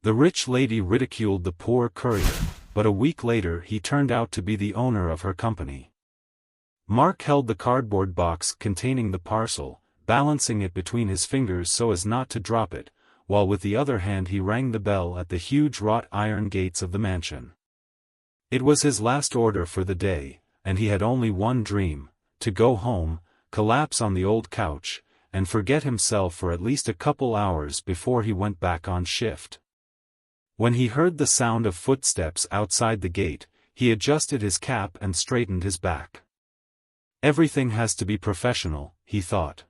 The rich lady ridiculed the poor courier, but a week later he turned out to be the owner of her company. Mark held the cardboard box containing the parcel, balancing it between his fingers so as not to drop it, while with the other hand he rang the bell at the huge wrought iron gates of the mansion. It was his last order for the day, and he had only one dream: to go home, collapse on the old couch, and forget himself for at least a couple hours before he went back on shift. When he heard the sound of footsteps outside the gate, he adjusted his cap and straightened his back. Everything has to be professional, he thought.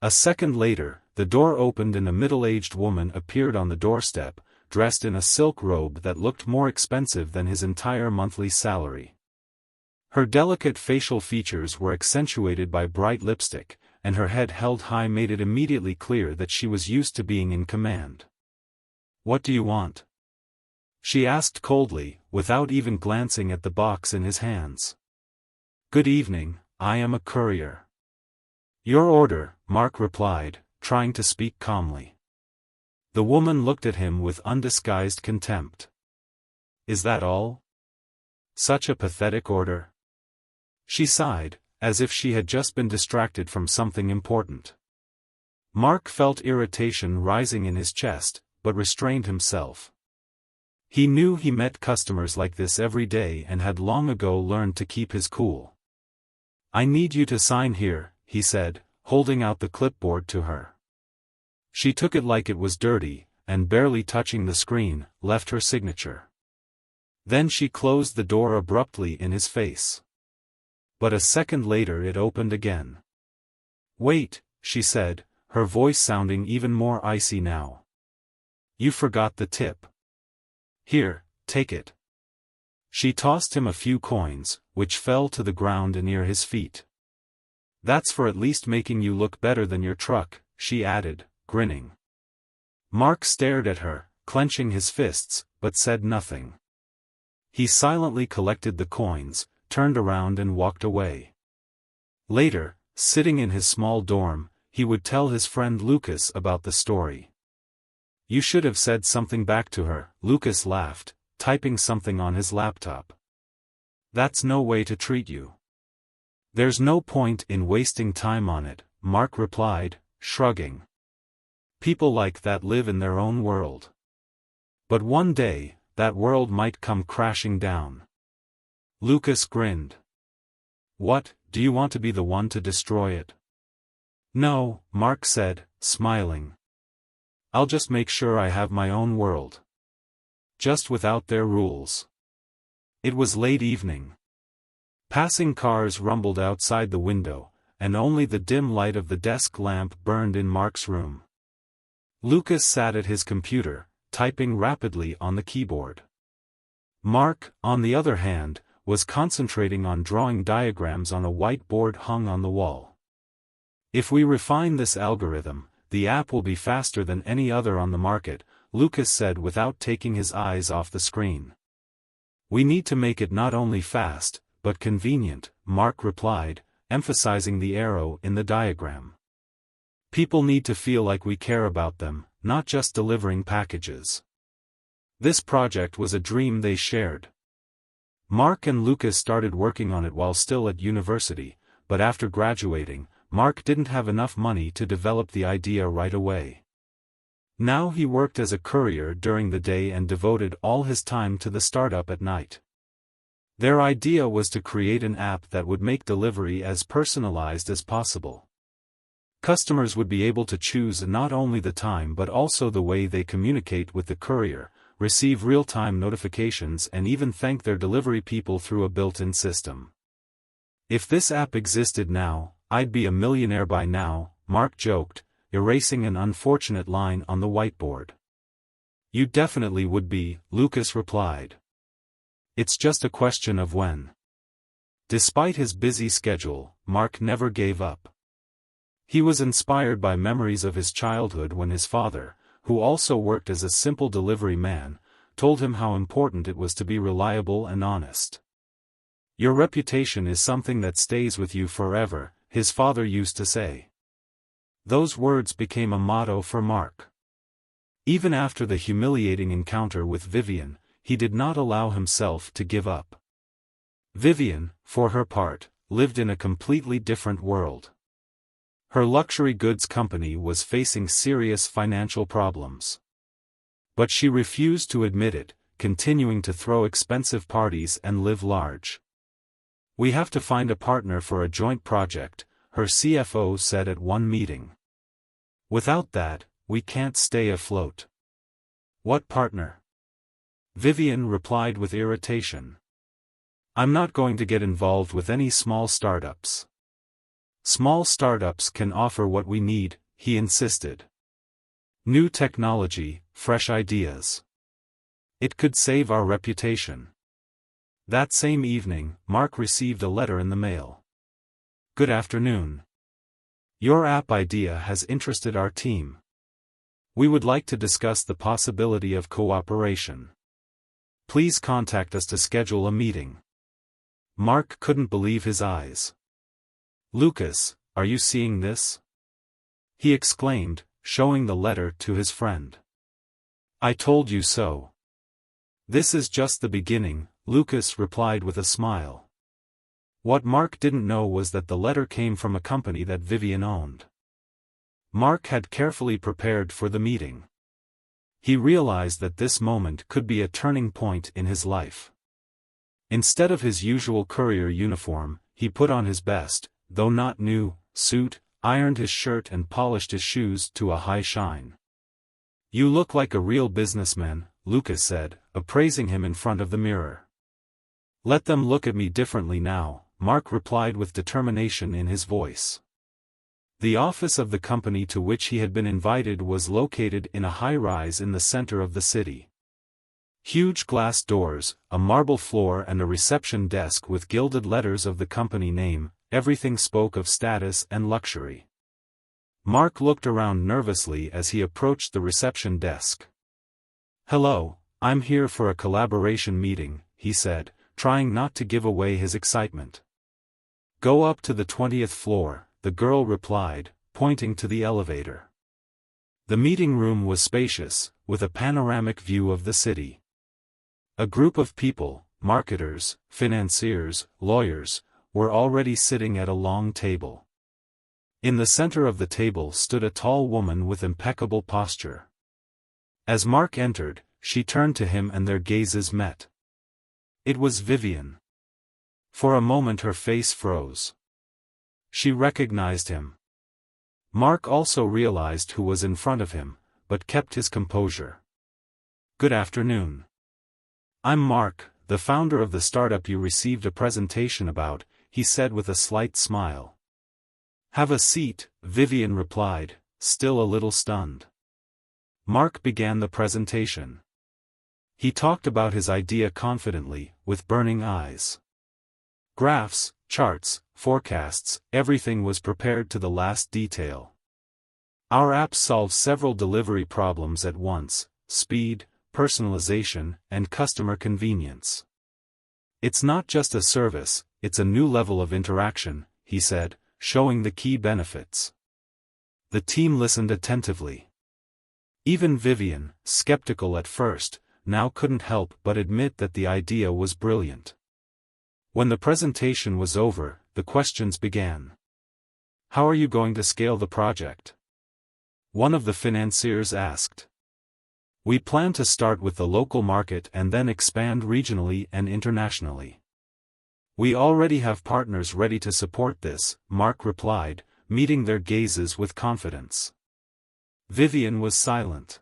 A second later, the door opened and a middle-aged woman appeared on the doorstep, dressed in a silk robe that looked more expensive than his entire monthly salary. Her delicate facial features were accentuated by bright lipstick, and her head held high made it immediately clear that she was used to being in command. "What do you want?" she asked coldly, without even glancing at the box in his hands. "Good evening, I am a courier." "Your order," Mark replied, trying to speak calmly. The woman looked at him with undisguised contempt. "Is that all? Such a pathetic order?" She sighed, as if she had just been distracted from something important. Mark felt irritation rising in his chest, but restrained himself. He knew he met customers like this every day and had long ago learned to keep his cool. "I need you to sign here," he said, holding out the clipboard to her. She took it like it was dirty, and barely touching the screen, left her signature. Then she closed the door abruptly in his face. But a second later it opened again. "Wait," she said, her voice sounding even more icy now. "You forgot the tip. Here, take it." She tossed him a few coins, which fell to the ground near his feet. "That's for at least making you look better than your truck," she added, grinning. Mark stared at her, clenching his fists, but said nothing. He silently collected the coins, turned around and walked away. Later, sitting in his small dorm, he would tell his friend Lucas about the story. "You should have said something back to her," Lucas laughed, typing something on his laptop. "That's no way to treat you." "There's no point in wasting time on it," Mark replied, shrugging. "People like that live in their own world. But one day, that world might come crashing down." Lucas grinned. "What, do you want to be the one to destroy it?" "No," Mark said, smiling. "I'll just make sure I have my own world. Just without their rules." It was late evening. Passing cars rumbled outside the window, and only the dim light of the desk lamp burned in Mark's room. Lucas sat at his computer, typing rapidly on the keyboard. Mark, on the other hand, was concentrating on drawing diagrams on a whiteboard hung on the wall. "If we refine this algorithm, the app will be faster than any other on the market," Lucas said without taking his eyes off the screen. "We need to make it not only fast, but convenient," Mark replied, emphasizing the arrow in the diagram. "People need to feel like we care about them, not just delivering packages." This project was a dream they shared. Mark and Lucas started working on it while still at university, but after graduating, Mark didn't have enough money to develop the idea right away. Now he worked as a courier during the day and devoted all his time to the startup at night. Their idea was to create an app that would make delivery as personalized as possible. Customers would be able to choose not only the time but also the way they communicate with the courier, receive real-time notifications and even thank their delivery people through a built-in system. "If this app existed now, I'd be a millionaire by now," Mark joked, erasing an unfortunate line on the whiteboard. "You definitely would be," Lucas replied. "It's just a question of when." Despite his busy schedule, Mark never gave up. He was inspired by memories of his childhood when his father, who also worked as a simple delivery man, told him how important it was to be reliable and honest. "Your reputation is something that stays with you forever," his father used to say. Those words became a motto for Mark. Even after the humiliating encounter with Vivian, he did not allow himself to give up. Vivian, for her part, lived in a completely different world. Her luxury goods company was facing serious financial problems. But she refused to admit it, continuing to throw expensive parties and live large. "We have to find a partner for a joint project," her CFO said at one meeting. "Without that, we can't stay afloat." "What partner?" Vivian replied with irritation. "I'm not going to get involved with any small startups." "Small startups can offer what we need," he insisted. "New technology, fresh ideas. It could save our reputation." That same evening, Mark received a letter in the mail. "Good afternoon. Your app idea has interested our team. We would like to discuss the possibility of cooperation. Please contact us to schedule a meeting." Mark couldn't believe his eyes. "Lucas, are you seeing this?" he exclaimed, showing the letter to his friend. "I told you so." "This is just the beginning," Lucas replied with a smile. What Mark didn't know was that the letter came from a company that Vivian owned. Mark had carefully prepared for the meeting. He realized that this moment could be a turning point in his life. Instead of his usual courier uniform, he put on his best, though not new, suit, ironed his shirt and polished his shoes to a high shine. "You look like a real businessman," Lucas said, appraising him in front of the mirror. "Let them look at me differently now," Mark replied with determination in his voice. The office of the company to which he had been invited was located in a high-rise in the center of the city. Huge glass doors, a marble floor and a reception desk with gilded letters of the company name, everything spoke of status and luxury. Mark looked around nervously as he approached the reception desk. "Hello, I'm here for a collaboration meeting," he said, trying not to give away his excitement. "Go up to the 20th floor, the girl replied, pointing to the elevator. The meeting room was spacious, with a panoramic view of the city. A group of people, marketers, financiers, lawyers, were already sitting at a long table. In the center of the table stood a tall woman with impeccable posture. As Mark entered, she turned to him and their gazes met. It was Vivian. For a moment her face froze. She recognized him. Mark also realized who was in front of him, but kept his composure. "Good afternoon. I'm Mark, the founder of the startup you received a presentation about," he said with a slight smile. "Have a seat," Vivian replied, still a little stunned. Mark began the presentation. He talked about his idea confidently, with burning eyes. Graphs, charts, forecasts, everything was prepared to the last detail. "Our app solves several delivery problems at once: speed, personalization, and customer convenience. It's not just a service, it's a new level of interaction," he said, showing the key benefits. The team listened attentively. Even Vivian, skeptical at first, now couldn't help but admit that the idea was brilliant. When the presentation was over, the questions began. "How are you going to scale the project?" one of the financiers asked. "We plan to start with the local market and then expand regionally and internationally. We already have partners ready to support this," Mark replied, meeting their gazes with confidence. Vivian was silent.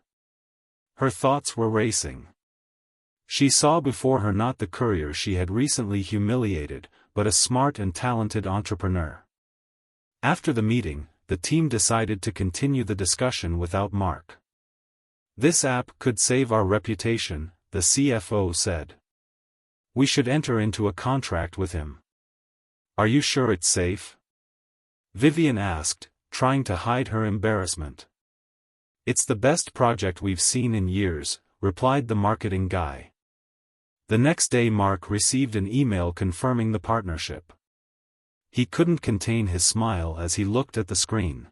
Her thoughts were racing. She saw before her not the courier she had recently humiliated, but a smart and talented entrepreneur. After the meeting, the team decided to continue the discussion without Mark. "This app could save our reputation," the CFO said. "We should enter into a contract with him." "Are you sure it's safe?" Vivian asked, trying to hide her embarrassment. "It's the best project we've seen in years," replied the marketing guy. The next day Mark received an email confirming the partnership. He couldn't contain his smile as he looked at the screen.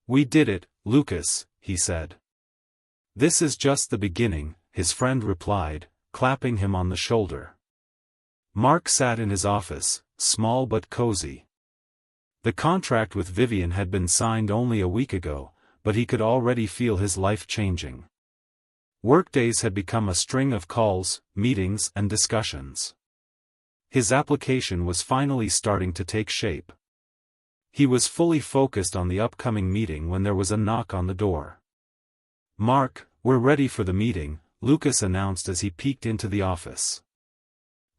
"We did it, Lucas," he said. "This is just the beginning," his friend replied, clapping him on the shoulder. Mark sat in his office, small but cozy. The contract with Vivian had been signed only a week ago, but he could already feel his life changing. Workdays had become a string of calls, meetings and discussions. His application was finally starting to take shape. He was fully focused on the upcoming meeting when there was a knock on the door. "Mark, we're ready for the meeting," Lucas announced as he peeked into the office.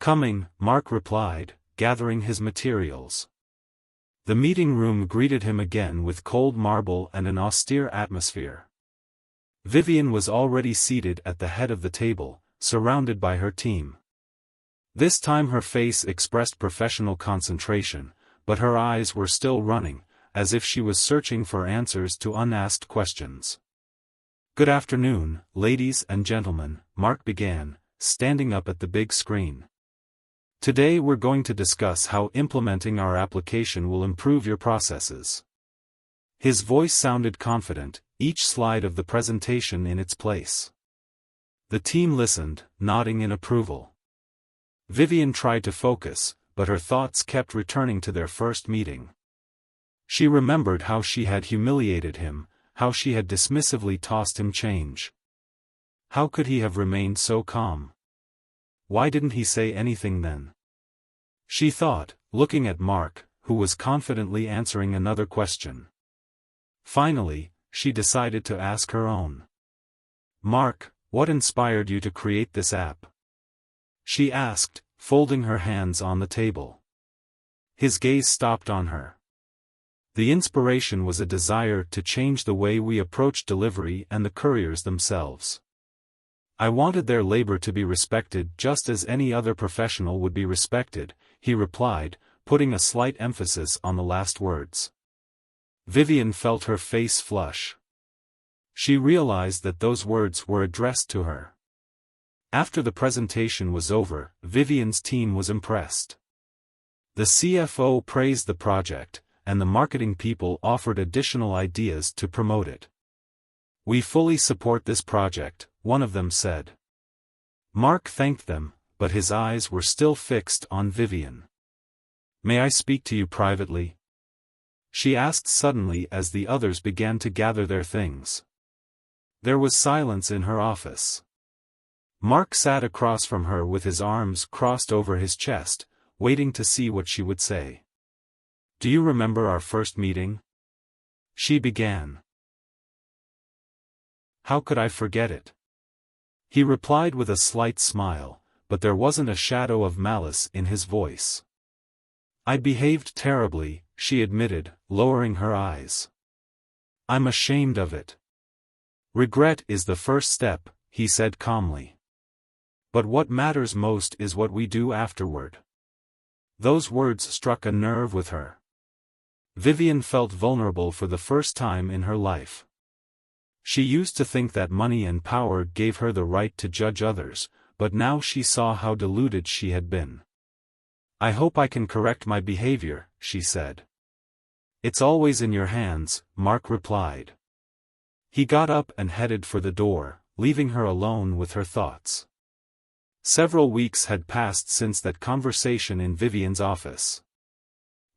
"Coming," Mark replied, gathering his materials. The meeting room greeted him again with cold marble and an austere atmosphere. Vivian was already seated at the head of the table, surrounded by her team. This time her face expressed professional concentration, but her eyes were still running, as if she was searching for answers to unasked questions. "Good afternoon, ladies and gentlemen," Mark began, standing up at the big screen. "Today we're going to discuss how implementing our application will improve your processes." His voice sounded confident, each slide of the presentation in its place. The team listened, nodding in approval. Vivian tried to focus, but her thoughts kept returning to their first meeting. She remembered how she had humiliated him, how she had dismissively tossed him change. How could he have remained so calm? Why didn't he say anything then? She thought, looking at Mark, who was confidently answering another question. Finally, she decided to ask her own. "Mark, what inspired you to create this app?" she asked, folding her hands on the table. His gaze stopped on her. The inspiration was a desire to change the way we approach delivery and the couriers themselves. "I wanted their labor to be respected just as any other professional would be respected," he replied, putting a slight emphasis on the last words. Vivian felt her face flush. She realized that those words were addressed to her. After the presentation was over, Vivian's team was impressed. The CFO praised the project, and the marketing people offered additional ideas to promote it. "We fully support this project," one of them said. Mark thanked them, but his eyes were still fixed on Vivian. "May I speak to you privately?" she asked suddenly as the others began to gather their things. There was silence in her office. Mark sat across from her with his arms crossed over his chest, waiting to see what she would say. "Do you remember our first meeting?" she began. "How could I forget it?" he replied with a slight smile, but there wasn't a shadow of malice in his voice. "I behaved terribly," she admitted, lowering her eyes. "I'm ashamed of it." "Regret is the first step," he said calmly. "But what matters most is what we do afterward." Those words struck a nerve with her. Vivian felt vulnerable for the first time in her life. She used to think that money and power gave her the right to judge others, but now she saw how deluded she had been. "I hope I can correct my behavior," she said. "It's always in your hands," Mark replied. He got up and headed for the door, leaving her alone with her thoughts. Several weeks had passed since that conversation in Vivian's office.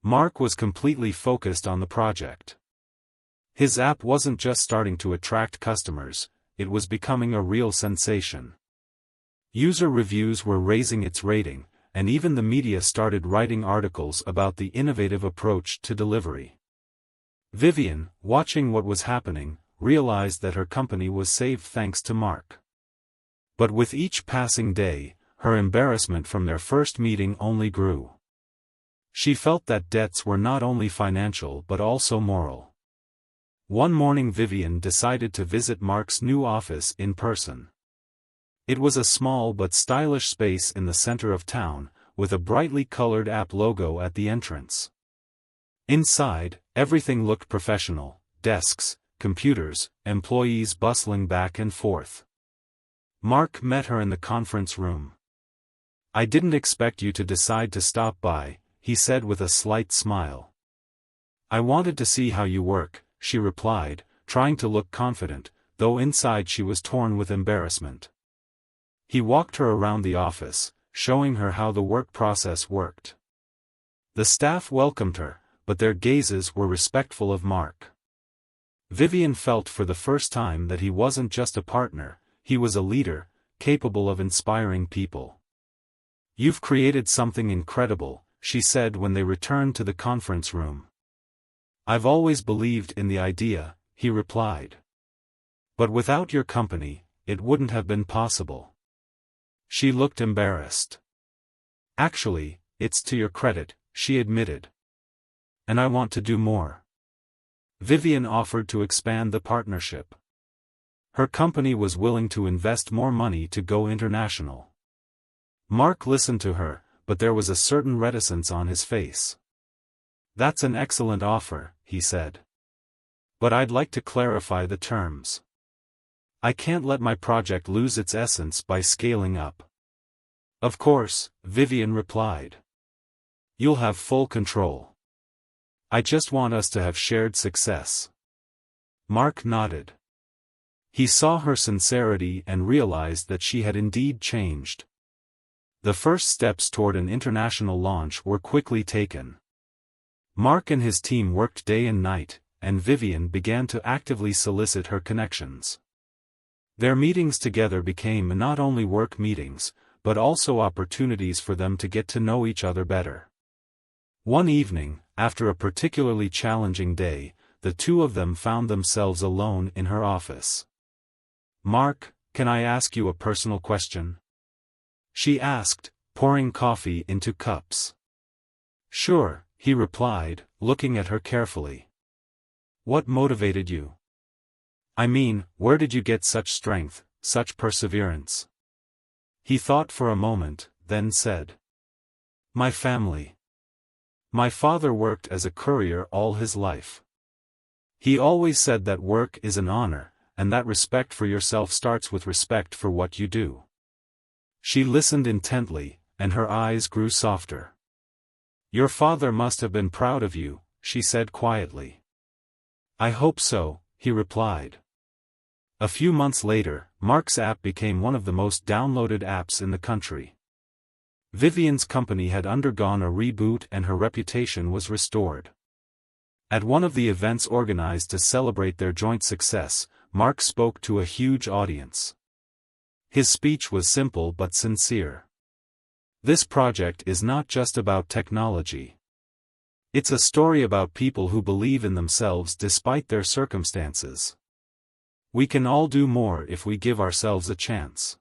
Mark was completely focused on the project. His app wasn't just starting to attract customers, it was becoming a real sensation. User reviews were raising its rating, and even the media started writing articles about the innovative approach to delivery. Vivian, watching what was happening, realized that her company was saved thanks to Mark. But with each passing day, her embarrassment from their first meeting only grew. She felt that debts were not only financial but also moral. One morning Vivian decided to visit Mark's new office in person. It was a small but stylish space in the center of town, with a brightly colored app logo at the entrance. Inside, everything looked professional: desks, computers, employees bustling back and forth. Mark met her in the conference room. "I didn't expect you to decide to stop by," he said with a slight smile. "I wanted to see how you work," she replied, trying to look confident, though inside she was torn with embarrassment. He walked her around the office, showing her how the work process worked. The staff welcomed her, but their gazes were respectful of Mark. Vivian felt for the first time that he wasn't just a partner, he was a leader, capable of inspiring people. "You've created something incredible," she said when they returned to the conference room. "I've always believed in the idea," he replied. "But without your company, it wouldn't have been possible." She looked embarrassed. "Actually, it's to your credit," she admitted. "And I want to do more." Vivian offered to expand the partnership. Her company was willing to invest more money to go international. Mark listened to her, but there was a certain reticence on his face. "That's an excellent offer," he said. "But I'd like to clarify the terms. I can't let my project lose its essence by scaling up." "Of course," Vivian replied. "You'll have full control. I just want us to have shared success." Mark nodded. He saw her sincerity and realized that she had indeed changed. The first steps toward an international launch were quickly taken. Mark and his team worked day and night, and Vivian began to actively solicit her connections. Their meetings together became not only work meetings, but also opportunities for them to get to know each other better. One evening, after a particularly challenging day, the two of them found themselves alone in her office. "Mark, can I ask you a personal question?" she asked, pouring coffee into cups. "Sure," he replied, looking at her carefully. "What motivated you? I mean, where did you get such strength, such perseverance?" He thought for a moment, then said, "My family. My father worked as a courier all his life. He always said that work is an honor, and that respect for yourself starts with respect for what you do." She listened intently, and her eyes grew softer. "Your father must have been proud of you," she said quietly. "I hope so," he replied. A few months later, Mark's app became one of the most downloaded apps in the country. Vivian's company had undergone a reboot and her reputation was restored. At one of the events organized to celebrate their joint success, Mark spoke to a huge audience. His speech was simple but sincere. "This project is not just about technology. It's a story about people who believe in themselves despite their circumstances. We can all do more if we give ourselves a chance."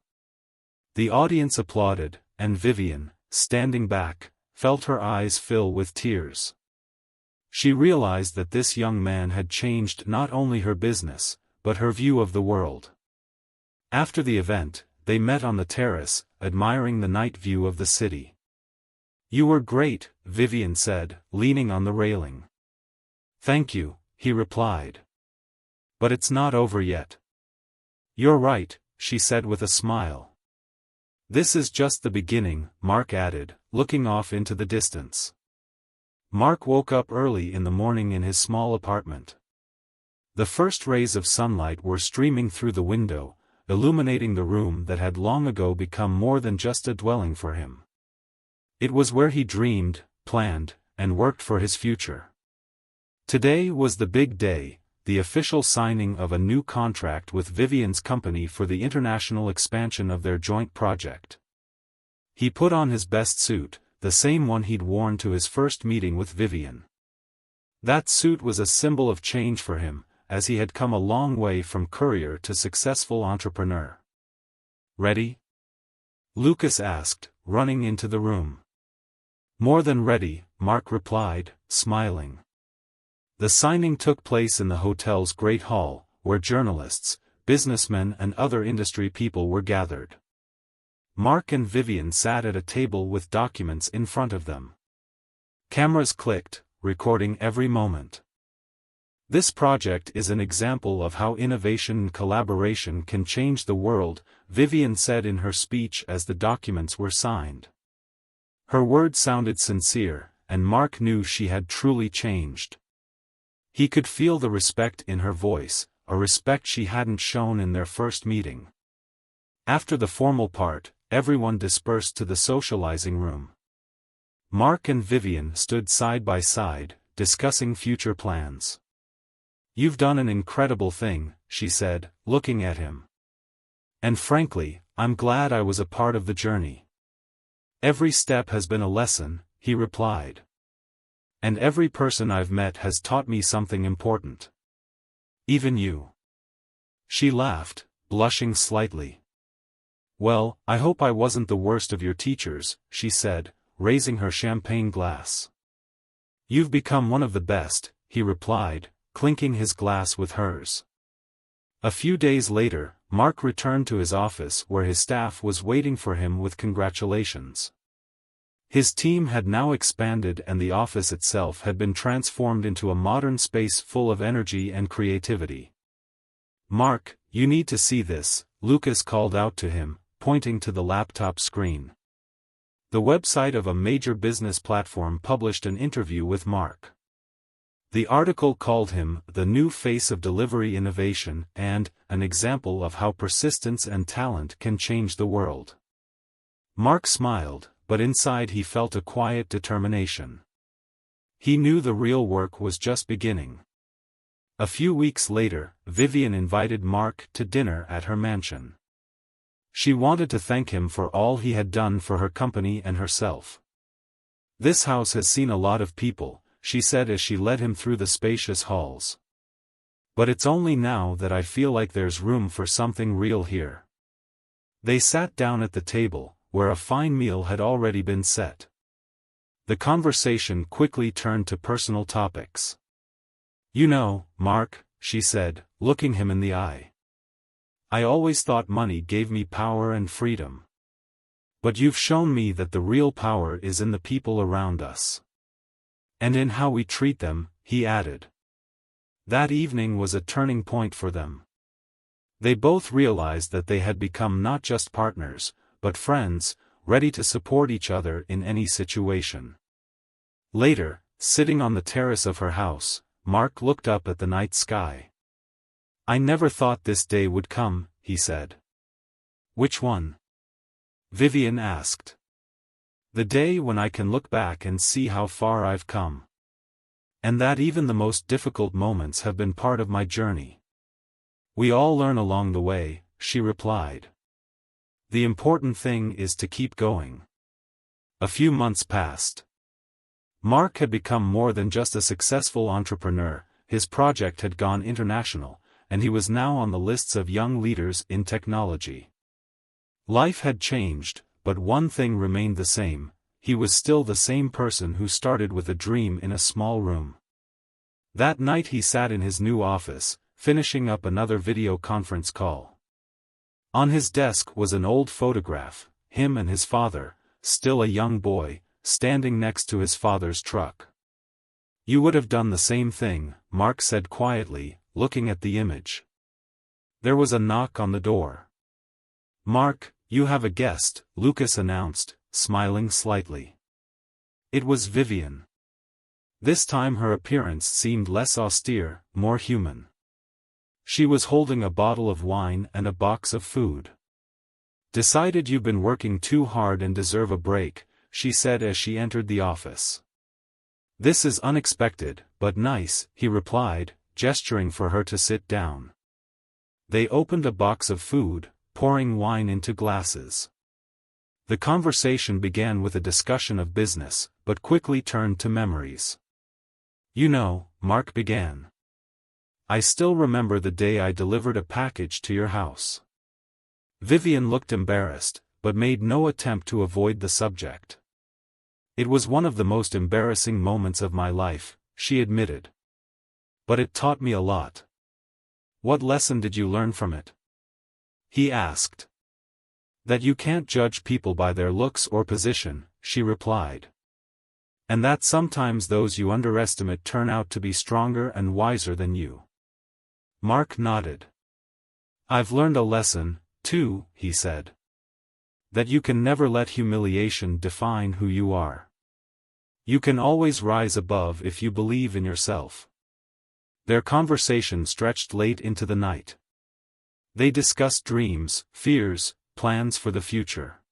The audience applauded, and Vivian, standing back, felt her eyes fill with tears. She realized that this young man had changed not only her business, but her view of the world. After the event, they met on the terrace, admiring the night view of the city. "You were great," Vivian said, leaning on the railing. "Thank you," he replied. "But it's not over yet." "You're right," she said with a smile. "This is just the beginning," Mark added, looking off into the distance. Mark woke up early in the morning in his small apartment. The first rays of sunlight were streaming through the window, illuminating the room that had long ago become more than just a dwelling for him. It was where he dreamed, planned, and worked for his future. Today was the big day, the official signing of a new contract with Vivian's company for the international expansion of their joint project. He put on his best suit, the same one he'd worn to his first meeting with Vivian. That suit was a symbol of change for him, as he had come a long way from courier to successful entrepreneur. "Ready?" Lucas asked, running into the room. "More than ready," Mark replied, smiling. The signing took place in the hotel's great hall, where journalists, businessmen and other industry people were gathered. Mark and Vivian sat at a table with documents in front of them. Cameras clicked, recording every moment. "This project is an example of how innovation and collaboration can change the world," Vivian said in her speech as the documents were signed. Her words sounded sincere, and Mark knew she had truly changed. He could feel the respect in her voice, a respect she hadn't shown in their first meeting. After the formal part, everyone dispersed to the socializing room. Mark and Vivian stood side by side, discussing future plans. "You've done an incredible thing," she said, looking at him. "And frankly, I'm glad I was a part of the journey." "Every step has been a lesson," he replied. "And every person I've met has taught me something important. Even you." She laughed, blushing slightly. "Well, I hope I wasn't the worst of your teachers," she said, raising her champagne glass. "You've become one of the best," he replied, clinking his glass with hers. A few days later, Mark returned to his office where his staff was waiting for him with congratulations. His team had now expanded and the office itself had been transformed into a modern space full of energy and creativity. "Mark, you need to see this," Lucas called out to him, pointing to the laptop screen. The website of a major business platform published an interview with Mark. The article called him the new face of delivery innovation and an example of how persistence and talent can change the world. Mark smiled, but inside he felt a quiet determination. He knew the real work was just beginning. A few weeks later, Vivian invited Mark to dinner at her mansion. She wanted to thank him for all he had done for her company and herself. "This house has seen a lot of people," she said as she led him through the spacious halls. "But it's only now that I feel like there's room for something real here." They sat down at the table, where a fine meal had already been set. The conversation quickly turned to personal topics. "You know, Mark," she said, looking him in the eye, "I always thought money gave me power and freedom. But you've shown me that the real power is in the people around us. And in how we treat them," he added. That evening was a turning point for them. They both realized that they had become not just partners, but friends, ready to support each other in any situation. Later, sitting on the terrace of her house, Mark looked up at the night sky. "I never thought this day would come," he said. "Which one?" Vivian asked. "The day when I can look back and see how far I've come. And that even the most difficult moments have been part of my journey." "We all learn along the way," she replied. "The important thing is to keep going." A few months passed. Mark had become more than just a successful entrepreneur, his project had gone international, and he was now on the lists of young leaders in technology. Life had changed, but one thing remained the same: he was still the same person who started with a dream in a small room. That night he sat in his new office, finishing up another video conference call. On his desk was an old photograph, him and his father, still a young boy, standing next to his father's truck. "You would have done the same thing," Mark said quietly, looking at the image. There was a knock on the door. "Mark, you have a guest," Lucas announced, smiling slightly. It was Vivian. This time her appearance seemed less austere, more human. She was holding a bottle of wine and a box of food. "Decided you've been working too hard and deserve a break," she said as she entered the office. "This is unexpected, but nice," he replied, gesturing for her to sit down. They opened a box of food, pouring wine into glasses. The conversation began with a discussion of business, but quickly turned to memories. "You know," Mark began, "I still remember the day I delivered a package to your house." Vivian looked embarrassed, but made no attempt to avoid the subject. "It was one of the most embarrassing moments of my life," she admitted. "But it taught me a lot." "What lesson did you learn from it?" he asked. "That you can't judge people by their looks or position," she replied. "And that sometimes those you underestimate turn out to be stronger and wiser than you." Mark nodded. "I've learned a lesson, too," he said. "That you can never let humiliation define who you are. You can always rise above if you believe in yourself." Their conversation stretched late into the night. They discussed dreams, fears, plans for the future.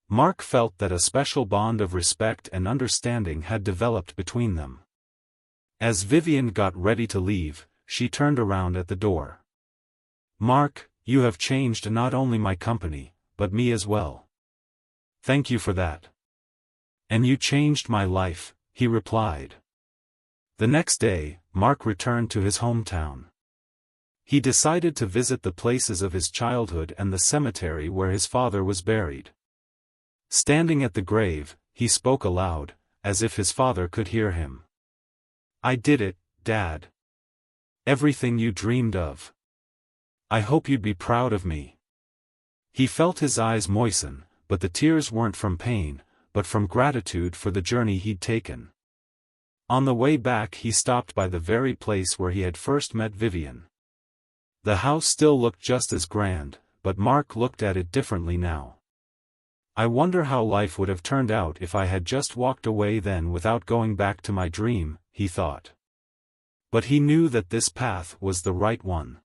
Mark felt that a special bond of respect and understanding had developed between them. As Vivian got ready to leave, she turned around at the door. "Mark, you have changed not only my company, but me as well. Thank you for that." "And you changed my life," he replied. The next day, Mark returned to his hometown. He decided to visit the places of his childhood and the cemetery where his father was buried. Standing at the grave, he spoke aloud, as if his father could hear him. "I did it, Dad. Everything you dreamed of. I hope you'd be proud of me." He felt his eyes moisten, but the tears weren't from pain, but from gratitude for the journey he'd taken. On the way back he stopped by the very place where he had first met Vivian. The house still looked just as grand, but Mark looked at it differently now. "I wonder how life would have turned out if I had just walked away then without going back to my dream," he thought. But he knew that this path was the right one.